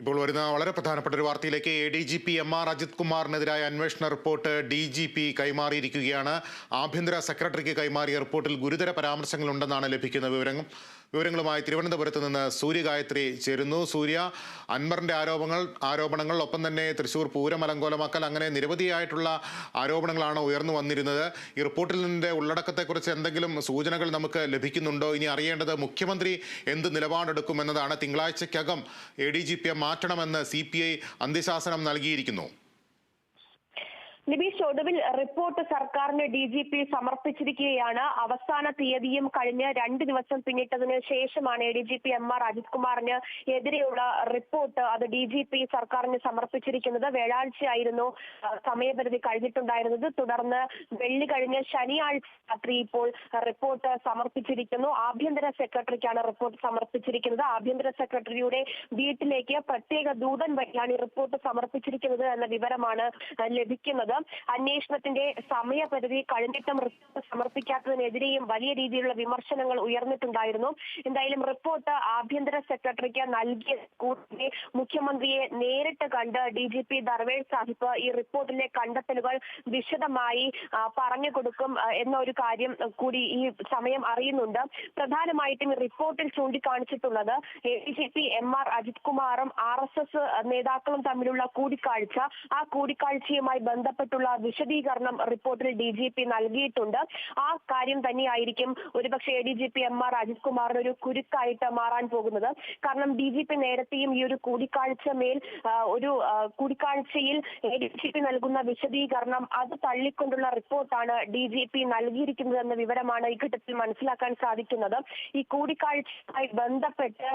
ഇപ്പോൾ വരുന്ന വളരെ പ്രധാനപ്പെട്ട ഒരു വാർത്തയിലേക്ക് ADGP MR അജിത് കുമാറിനെതിരായ അന്വേഷണ റിപ്പോർട്ട് DGP കൈമാറിയിരിക്കുകയാണ്. ആഭ്യന്തര സെക്രട്ടറിക്ക് കൈമാറിയ റിപ്പോർട്ടിൽ ഗുരുതര പരാമർശങ്ങളുണ്ടെന്നാണ് ലഭിക്കുന്ന വിവരങ്ങളുമായി തിരുവനന്തപുരത്ത് നിന്ന് സൂര്യ ഗായത്രി ചേരുന്നു. സൂര്യ, അൻവറിന്റെ ആരോപണങ്ങൾ ഒപ്പം തന്നെ തൃശൂർ പൂരം അലങ്കോലമാക്കൽ, അങ്ങനെ നിരവധിയായിട്ടുള്ള ആരോപണങ്ങളാണ് ഉയർന്നു വന്നിരുന്നത്. ഈ റിപ്പോർട്ടിൽ നിന്റെ ഉള്ളടക്കത്തെക്കുറിച്ച് എന്തെങ്കിലും സൂചനകൾ നമുക്ക് ലഭിക്കുന്നുണ്ടോ? ഇനി അറിയേണ്ടത് മുഖ്യമന്ത്രി എന്ത് നിലപാടെടുക്കും എന്നതാണ്. തിങ്കളാഴ്ചക്കകം ADGP മാറ്റണമെന്ന് CPI അന്ത്യശാസനം നൽകിയിരിക്കുന്നു. നിബീഷ്, ഒടുവിൽ റിപ്പോർട്ട് സർക്കാരിന് DGP സമർപ്പിച്ചിരിക്കുകയാണ്. അവസാന തീയതിയും കഴിഞ്ഞ് 2 ദിവസം പിന്നിട്ടതിന് ശേഷമാണ് ADGP MR അജിത് കുമാറിന് എതിരെയുള്ള റിപ്പോർട്ട് അത് DGP സർക്കാരിന് സമർപ്പിച്ചിരിക്കുന്നത്. വ്യാഴാഴ്ചയായിരുന്നു സമയപരിധി കഴിഞ്ഞിട്ടുണ്ടായിരുന്നത്. തുടർന്ന് വെള്ളി കഴിഞ്ഞ് ശനിയാഴ്ച രാത്രി ഇപ്പോൾ റിപ്പോർട്ട് സമർപ്പിച്ചിരിക്കുന്നു. ആഭ്യന്തര സെക്രട്ടറിക്കാണ് റിപ്പോർട്ട് സമർപ്പിച്ചിരിക്കുന്നത്. ആഭ്യന്തര സെക്രട്ടറിയുടെ വീട്ടിലേക്ക് പ്രത്യേക ദൂതൻ വഴിയാണ് ഈ റിപ്പോർട്ട് സമർപ്പിച്ചിരിക്കുന്നത് എന്ന വിവരമാണ് ലഭിക്കുന്നത്. അന്വേഷണത്തിന്റെ സമയപരിധി കഴിഞ്ഞിട്ടും റിപ്പോർട്ട് സമർപ്പിക്കാത്തതിനെതിരെയും വലിയ രീതിയിലുള്ള വിമർശനങ്ങൾ ഉയർന്നിട്ടുണ്ടായിരുന്നു. എന്തായാലും റിപ്പോർട്ട് ആഭ്യന്തര സെക്രട്ടറിക്ക് നൽകിയ കൂടി മുഖ്യമന്ത്രിയെ നേരിട്ട് കണ്ട് DGP ദർവേഷ് സാഹിബ് ഈ റിപ്പോർട്ടിലെ കണ്ടെത്തലുകൾ വിശദമായി പറഞ്ഞു കൊടുക്കും എന്ന ഒരു കാര്യം കൂടി ഈ സമയം അറിയുന്നുണ്ട്. പ്രധാനമായിട്ടും ഈ റിപ്പോർട്ടിൽ ചൂണ്ടിക്കാണിച്ചിട്ടുള്ളത് ADGP MR അജിത് കുമാറും RSS നേതാക്കളും തമ്മിലുള്ള കൂടിക്കാഴ്ച, ആ കൂടിക്കാഴ്ചയുമായി ബന്ധപ്പെട്ടുള്ള വിശദീകരണം റിപ്പോർട്ടിൽ DGP നൽകിയിട്ടുണ്ട്. ആ കാര്യം തന്നെയായിരിക്കും ഒരുപക്ഷെ ADGP MR അജിത് കുമാറിന് ഒരു കുരുക്കായിട്ട് മാറാൻ പോകുന്നത്. കാരണം DGP നേരത്തെയും ഈ ഒരു കൂടിക്കാഴ്ചയിൽ ADGP നൽകുന്ന വിശദീകരണം അത് തള്ളിക്കൊണ്ടുള്ള റിപ്പോർട്ടാണ് DGP നൽകിയിരിക്കുന്നത് എന്ന വിവരമാണ് ഈ ഘട്ടത്തിൽ മനസ്സിലാക്കാൻ സാധിക്കുന്നത്. ഈ കൂടിക്കാഴ്ചയുമായി ബന്ധപ്പെട്ട്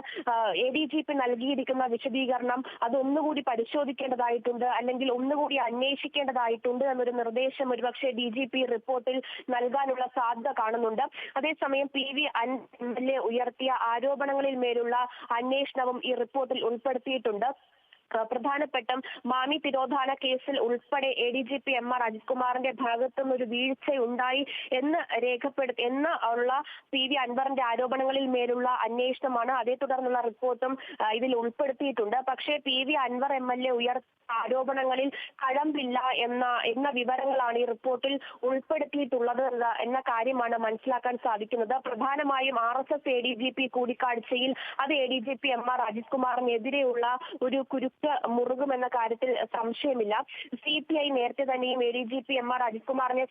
ADGP നൽകിയിരിക്കുന്ന വിശദീകരണം അതൊന്നുകൂടി പരിശോധിക്കേണ്ടതായിട്ടുണ്ട്, അല്ലെങ്കിൽ ഒന്നുകൂടി അന്വേഷിക്കേണ്ടതായിട്ടുണ്ട് എന്നൊരു നിർദ്ദേശം ഒരുപക്ഷെ DGP റിപ്പോർട്ടിൽ നൽകാനുള്ള സാധ്യത കാണുന്നുണ്ട്. അതേസമയം PV MLA ഉയർത്തിയ ആരോപണങ്ങളിൽ മേലുള്ള അന്വേഷണവും ഈ റിപ്പോർട്ടിൽ ഉൾപ്പെടുത്തിയിട്ടുണ്ട്. പ്രധാനപ്പെട്ടും മാമി തിരോധാന കേസിൽ ഉൾപ്പെടെ ADGP MR അജിത് കുമാറിന്റെ ഭാഗത്തുനിന്ന് ഒരു വീഴ്ച ഉണ്ടായി എന്ന് ഉള്ള PV അൻവറിന്റെ ആരോപണങ്ങളിൽ മേലുള്ള അന്വേഷണമാണ്. അതേ തുടർന്നുള്ള റിപ്പോർട്ടും ഇതിൽ ഉൾപ്പെടുത്തിയിട്ടുണ്ട്. പക്ഷേ PV അൻവർ MLA ഉയർത്തിയ ആരോപണങ്ങളിൽ കഴമ്പില്ല എന്ന വിവരങ്ങളാണ് ഈ റിപ്പോർട്ടിൽ ഉൾപ്പെടുത്തിയിട്ടുള്ളത് എന്ന കാര്യമാണ് മനസ്സിലാക്കാൻ സാധിക്കുന്നത്. പ്രധാനമായും RSS ADGP കൂടിക്കാഴ്ചയിൽ അത് ADGP MR അജിത് കുമാറിനെതിരെയുള്ള ഒരു കുരുക്ക് മുറുകുമെന്ന കാര്യത്തിൽ സംശയമില്ല. CPI നേരത്തെ തന്നെയും ADGP MR അജിത് കുമാറിനെ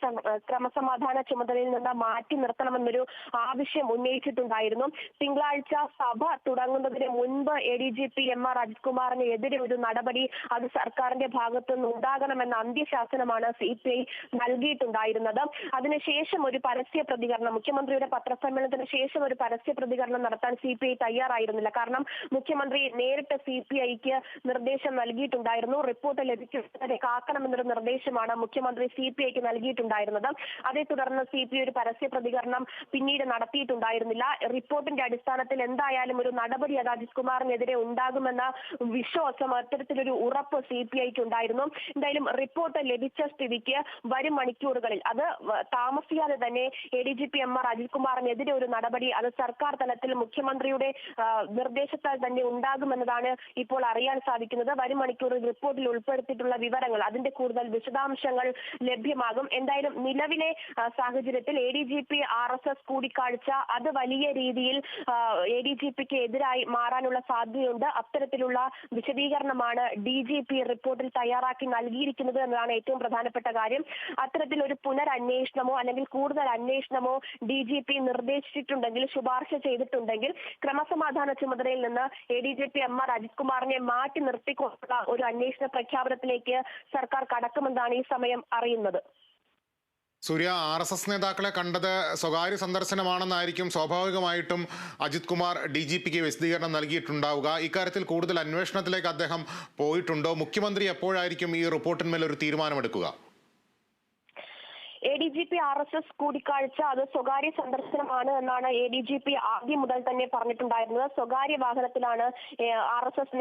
ക്രമസമാധാന ചുമതലയിൽ നിന്ന് മാറ്റി നിർത്തണമെന്നൊരു ആവശ്യം ഉന്നയിച്ചിട്ടുണ്ടായിരുന്നു. തിങ്കളാഴ്ച സഭ തുടങ്ങുന്നതിന് മുൻപ് ADGP MR അജിത് കുമാറിന് എതിരെ ഒരു നടപടി അത് സർക്കാരിന്റെ ഭാഗത്തുനിന്ന് ഉണ്ടാകണമെന്ന അന്ത്യശാസനമാണ് CPI നൽകിയിട്ടുണ്ടായിരുന്നത്. അതിനുശേഷം ഒരു പരസ്യ പ്രതികരണം, മുഖ്യമന്ത്രിയുടെ പത്രസമ്മേളനത്തിന് ശേഷം ഒരു പരസ്യ പ്രതികരണം നടത്താൻ CPI തയ്യാറായിരുന്നില്ല. കാരണം മുഖ്യമന്ത്രി നേരിട്ട് CPIക്ക് നിർദ്ദേശം നൽകിയിട്ടുണ്ടായിരുന്നു. റിപ്പോർട്ട് ലഭിക്കുന്നവരെ കാക്കണമെന്നൊരു നിർദ്ദേശമാണ് മുഖ്യമന്ത്രി CPIക്ക് നൽകിയിട്ടുണ്ടായിരുന്നത്. അതേ തുടർന്ന് CPI ഒരു പരസ്യ പ്രതികരണം പിന്നീട് നടത്തിയിട്ടുണ്ടായിരുന്നില്ല. റിപ്പോർട്ടിന്റെ അടിസ്ഥാനത്തിൽ എന്തായാലും ഒരു നടപടി അത് അജിത് കുമാറിനെതിരെ ഉണ്ടാകുമെന്ന വിശ്വാസം, അത്തരത്തിലൊരു ഉറപ്പ് CPIക്ക് ഉണ്ടായിരുന്നു. എന്തായാലും റിപ്പോർട്ട് ലഭിച്ച സ്ഥിതിക്ക് വരും മണിക്കൂറുകളിൽ അത് താമസിയാതെ തന്നെ ADGP MR അജിത് കുമാറിനെതിരെ ഒരു നടപടി അത് സർക്കാർ തലത്തിൽ മുഖ്യമന്ത്രിയുടെ നിർദ്ദേശത്താൽ തന്നെ ഉണ്ടാകുമെന്നതാണ് ഇപ്പോൾ അറിയാൻ സാധിക്കുന്നത്. വരും മണിക്കൂറിൽ റിപ്പോർട്ടിൽ ഉൾപ്പെടുത്തിയിട്ടുള്ള വിവരങ്ങൾ, അതിന്റെ കൂടുതൽ വിശദാംശങ്ങൾ ലഭ്യമാകും. എന്തായാലും നിലവിലെ സാഹചര്യത്തിൽ ADGP RSS കൂടിക്കാഴ്ച അത് വലിയ രീതിയിൽ ADGPക്ക് എതിരായി മാറാനുള്ള സാധ്യതയുണ്ട്. അത്തരത്തിലുള്ള വിശദീകരണമാണ് DGP റിപ്പോർട്ടിൽ തയ്യാറാക്കി നൽകിയിരിക്കുന്നത് എന്നതാണ് ഏറ്റവും പ്രധാനപ്പെട്ട കാര്യം. അത്തരത്തിൽ ഒരു പുനരന്വേഷണമോ അല്ലെങ്കിൽ കൂടുതൽ അന്വേഷണമോ DGP നിർദ്ദേശിച്ചിട്ടുണ്ടെങ്കിൽ, ശുപാർശ ചെയ്തിട്ടുണ്ടെങ്കിൽ ക്രമസമാധാന ചുമതലയിൽ നിന്ന് ADGP MR അജിത് കുമാറിനെ മാറ്റി നിർത്തിക്കൊണ്ടുള്ള ഒരു അന്വേഷണ പ്രഖ്യാപനത്തിലേക്ക് സർക്കാർ കടക്കുമെന്നാണ് ഈ സമയം അറിയുന്നത്. സൂര്യ, RSS നേതാക്കളെ കണ്ടത് സ്വകാര്യ സന്ദർശനമാണെന്നായിരിക്കും സ്വാഭാവികമായിട്ടും അജിത് കുമാർ DGPക്ക് വിശദീകരണം നൽകിയിട്ടുണ്ടാവുക. ഇക്കാര്യത്തിൽ കൂടുതൽ അന്വേഷണത്തിലേക്ക് അദ്ദേഹം പോയിട്ടുണ്ടോ? മുഖ്യമന്ത്രി എപ്പോഴായിരിക്കും ഈ റിപ്പോർട്ടിന്മേൽ ഒരു തീരുമാനമെടുക്കുക? ADGP DGP RSS കൂടിക്കാഴ്ച അത് സ്വകാര്യ സന്ദർശനമാണ് എന്നാണ് ADGP ആദ്യം മുതൽ തന്നെ പറഞ്ഞിട്ടുണ്ടായിരുന്നത്. സ്വകാര്യ വാഹനത്തിലാണ് RSS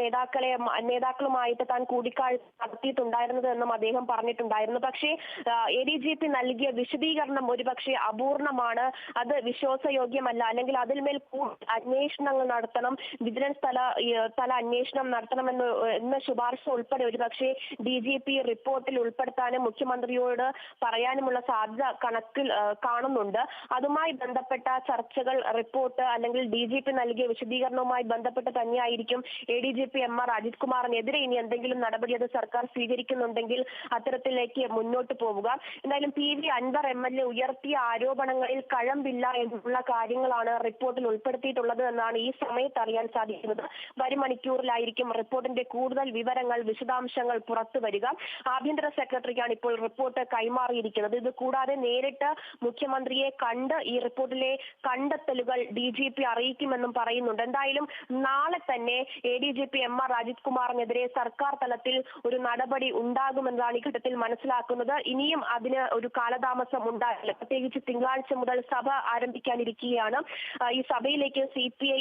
നേതാക്കളുമായിട്ട് താൻ കൂടിക്കാഴ്ച നടത്തിയിട്ടുണ്ടായിരുന്നത് എന്നും അദ്ദേഹം പറഞ്ഞിട്ടുണ്ടായിരുന്നു. പക്ഷേ ADGP നൽകിയ വിശദീകരണം ഒരുപക്ഷെ അപൂർണമാണ്, അത് വിശ്വാസയോഗ്യമല്ല, അല്ലെങ്കിൽ അതിന്മേൽ അന്വേഷണങ്ങൾ നടത്തണം, വിജിലൻസ് തല അന്വേഷണം നടത്തണമെന്ന ശുപാർശ ഉൾപ്പെടെ ഒരുപക്ഷെ DGP റിപ്പോർട്ടിൽ ഉൾപ്പെടുത്താനും മുഖ്യമന്ത്രിയോട് പറയാനുമുള്ള സാധ്യത കണക്കിൽ കാണുന്നുണ്ട്. അതുമായി ബന്ധപ്പെട്ട ചർച്ചകൾ, റിപ്പോർട്ട് അല്ലെങ്കിൽ DGP നൽകിയ വിശദീകരണവുമായി ബന്ധപ്പെട്ട് തന്നെയായിരിക്കും ADGP MR അജിത് കുമാറിനെതിരെ ഇനി എന്തെങ്കിലും നടപടി അത് സർക്കാർ സ്വീകരിക്കുന്നുണ്ടെങ്കിൽ അത്തരത്തിലേക്ക് മുന്നോട്ട് പോവുക. എന്തായാലും PV അൻവർ MLA ഉയർത്തിയ ആരോപണങ്ങളിൽ കഴമ്പില്ല എന്നുള്ള കാര്യങ്ങളാണ് റിപ്പോർട്ടിൽ ഉൾപ്പെടുത്തിയിട്ടുള്ളത് എന്നാണ് ഈ സമയത്ത് അറിയാൻ സാധിക്കുന്നത്. വരും മണിക്കൂറിലായിരിക്കും റിപ്പോർട്ടിന്റെ കൂടുതൽ വിവരങ്ങൾ, വിശദാംശങ്ങൾ പുറത്തു വരിക. ആഭ്യന്തര സെക്രട്ടറിക്കാണ് ഇപ്പോൾ റിപ്പോർട്ട് കൈമാറിയിരിക്കുന്നത്. ഇത് കൂടാതെ നേരിട്ട് മുഖ്യമന്ത്രിയെ കണ്ട് ഈ റിപ്പോർട്ടിലെ കണ്ടെത്തലുകൾ DGP അറിയിക്കുമെന്നും പറയുന്നുണ്ട്. എന്തായാലും നാളെ തന്നെ ADGP MR അജിത് കുമാറിനെതിരെ സർക്കാർ തലത്തിൽ ഒരു നടപടി ഉണ്ടാകുമെന്നാണ് ഈ ഘട്ടത്തിൽ മനസ്സിലാക്കുന്നത്. ഇനിയും അതിന് ഒരു കാലതാമസം ഉണ്ടാകില്ല. പ്രത്യേകിച്ച് തിങ്കളാഴ്ച മുതൽ സഭ ആരംഭിക്കാനിരിക്കുകയാണ്. ഈ സഭയിലേക്ക് CPI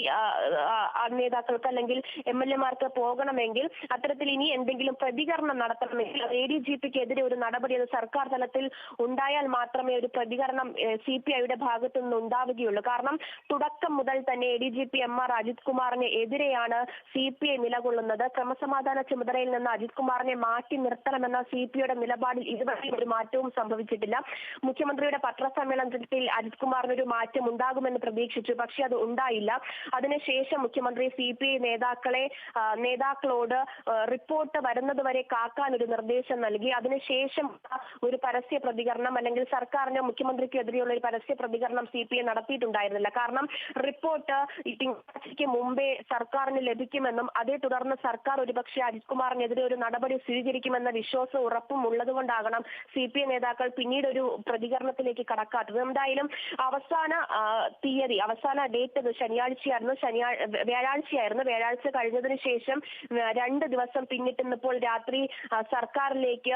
നേതാക്കൾക്ക് അല്ലെങ്കിൽ MLA-മാർക്ക് പോകണമെങ്കിൽ, അത്തരത്തിൽ ഇനി എന്തെങ്കിലും പ്രതികരണം നടത്തണമെങ്കിൽ ADGPക്കെതിരെ ഒരു നടപടി അത് സർക്കാർ തലത്തിൽ ഉണ്ടായാൽ മാത്രമേ ഒരു പ്രതികരണം CPIയുടെ ഭാഗത്തു നിന്ന് ഉണ്ടാവുകയുള്ളൂ. കാരണം തുടക്കം മുതൽ തന്നെ ADGP MR അജിത് കുമാറിന് എതിരെയാണ് CPI നിലകൊള്ളുന്നത്. ക്രമസമാധാന ചുമതലയിൽ നിന്ന് അജിത് കുമാറിനെ മാറ്റി നിർത്തണമെന്ന CPIയുടെ നിലപാടിൽ ഇതുവരെ ഒരു മാറ്റവും സംഭവിച്ചിട്ടില്ല. മുഖ്യമന്ത്രിയുടെ പത്രസമ്മേളനത്തിൽ അജിത് കുമാറിന് ഒരു മാറ്റം ഉണ്ടാകുമെന്ന് പ്രതീക്ഷിച്ചു, പക്ഷെ അത് ഉണ്ടായില്ല. അതിനുശേഷം മുഖ്യമന്ത്രി CPI നേതാക്കളോട് റിപ്പോർട്ട് വരുന്നതുവരെ കാക്കാൻ ഒരു നിർദ്ദേശം നൽകി. അതിനുശേഷം ഒരു പരസ്യ പ്രതികരണം അല്ലെങ്കിൽ സർക്കാരിന് മുഖ്യമന്ത്രിക്കെതിരെയുള്ള ഒരു പരസ്യ പ്രതികരണം CPI നടത്തിയിട്ടുണ്ടായിരുന്നില്ല. കാരണം റിപ്പോർട്ട് തിങ്കളാഴ്ചയ്ക്ക് മുമ്പേ സർക്കാരിന് ലഭിക്കുമെന്നും അതേ തുടർന്ന് സർക്കാർ ഒരുപക്ഷെ അജിത് കുമാറിനെതിരെ ഒരു നടപടി സ്വീകരിക്കുമെന്ന വിശ്വാസം ഉറപ്പും ഉള്ളതുകൊണ്ടാകണം CPI നേതാക്കൾ പിന്നീട് ഒരു പ്രതികരണത്തിലേക്ക് കടക്കാത്തത്. എന്തായാലും അവസാന ഡേറ്റ് വ്യാഴാഴ്ചയായിരുന്നു. വ്യാഴാഴ്ച കഴിഞ്ഞതിന് ശേഷം 2 ദിവസം പിന്നിട്ടിന്നിപ്പോൾ രാത്രി സർക്കാരിലേക്ക്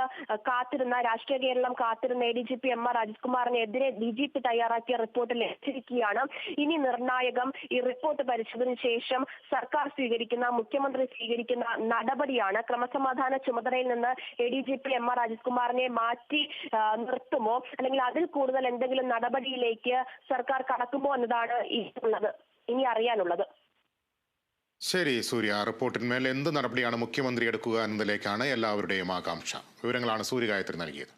രാഷ്ട്രീയ കേരളം കാത്തിരുന്ന ADGP MR അജിത് കുമാറിനെതിരെ DGP തയ്യാറാക്കിയ റിപ്പോർട്ടിൽ എത്തിയിരിക്കുകയാണ്. ഇനി നിർണായകം ഈ റിപ്പോർട്ട് പരിശോധനയ്ക്ക് ശേഷം മുഖ്യമന്ത്രി സ്വീകരിക്കുന്ന നടപടിയാണ്. ക്രമസമാധാന ചുമതലയിൽ നിന്ന് ADGP MR അജിത് കുമാറിനെ മാറ്റി നിർത്തുമോ അല്ലെങ്കിൽ അതിൽ കൂടുതൽ എന്തെങ്കിലും നടപടിയിലേക്ക് സർക്കാർ കടക്കുമോ എന്നതാണ് ഇനി അറിയാനുള്ളത്. ശരി സൂര്യ, റിപ്പോർട്ടിന്മേൽ എന്ത് നടപടിയാണ് മുഖ്യമന്ത്രി എടുക്കുക എന്നതിലേക്കാണ് എല്ലാവരുടെയും ആകാംക്ഷ. വിവരങ്ങളാണ് സൂര്യ ഗായത്രി നൽകിയത്.